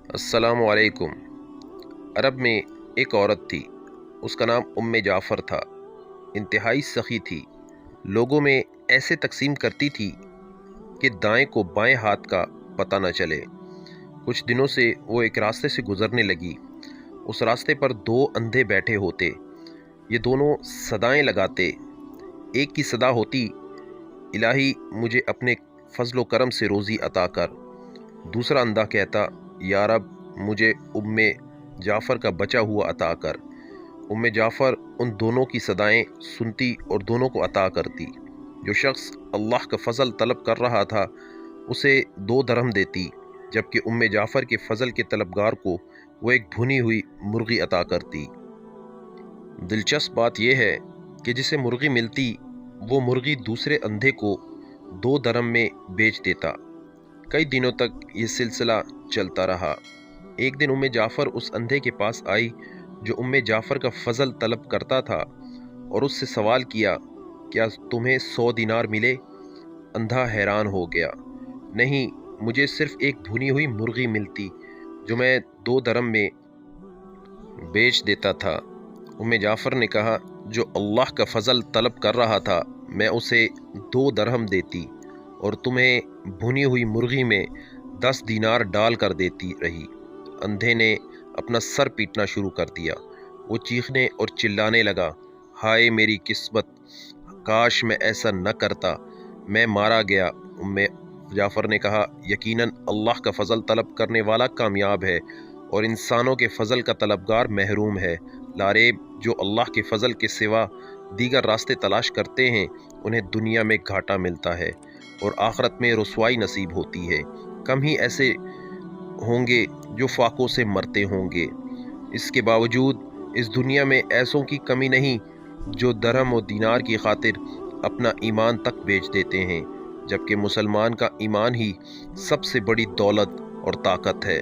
अस्सलाम वालेकुम। अरब में एक औरत थी, उसका नाम उम्मे जाफ़र था। इंतहाई सखी थी, लोगों में ऐसे तकसीम करती थी कि दाएं को बाएं हाथ का पता न चले। कुछ दिनों से वो एक रास्ते से गुज़रने लगी। उस रास्ते पर दो अंधे बैठे होते। ये दोनों सदाएं लगाते। एक की सदा होती, इलाही मुझे अपने फजलो करम से रोज़ी अता कर। दूसरा अंधा कहता, या रब मुझे उम्मे जाफ़र का बचा हुआ अता कर। उम्मे जाफ़र उन दोनों की सदाएं सुनती और दोनों को अता करती। जो शख्स अल्लाह का फ़ज़ल तलब कर रहा था उसे 2 दरहम देती, जबकि उम्मे जाफ़र के फ़ज़ल के तलबगार को वो एक भुनी हुई मुर्गी अता करती। दिलचस्प बात यह है कि जिसे मुर्गी मिलती वो मुर्गी दूसरे अंधे को 2 दरहम में बेच देता। कई दिनों तक ये सिलसिला चलता रहा। एक दिन उम्मे जाफ़र उस अंधे के पास आई जो उम्मे जाफ़र का फ़ज़ल तलब करता था और उससे सवाल किया, क्या तुम्हें 100 दिनार मिले? अंधा हैरान हो गया। नहीं, मुझे सिर्फ़ एक भुनी हुई मुर्गी मिलती जो मैं 2 दरहम में बेच देता था। उम्मे जाफ़र ने कहा, जो अल्लाह का फ़ज़ल तलब कर रहा था मैं उसे 2 दरहम देती और तुम्हें भुनी हुई मुर्गी में 10 दीनार डाल कर देती रही। अंधे ने अपना सर पीटना शुरू कर दिया। वो चीखने और चिल्लाने लगा, हाय मेरी किस्मत, काश मैं ऐसा न करता, मैं मारा गया। उम्मे जाफ़र ने कहा, यकीनन अल्लाह का फ़ज़ल तलब करने वाला कामयाब है और इंसानों के फ़ज़ल का तलबगार महरूम है। लारेब, जो अल्लाह के फ़ज़ल के सिवा दीगर रास्ते तलाश करते हैं उन्हें दुनिया में घाटा मिलता है और आखिरत में रुसवाई नसीब होती है। कम ही ऐसे होंगे जो फाकों से मरते होंगे। इसके बावजूद इस दुनिया में ऐसों की कमी नहीं जो दरहम और दीनार की खातिर अपना ईमान तक बेच देते हैं, जबकि मुसलमान का ईमान ही सबसे बड़ी दौलत और ताकत है।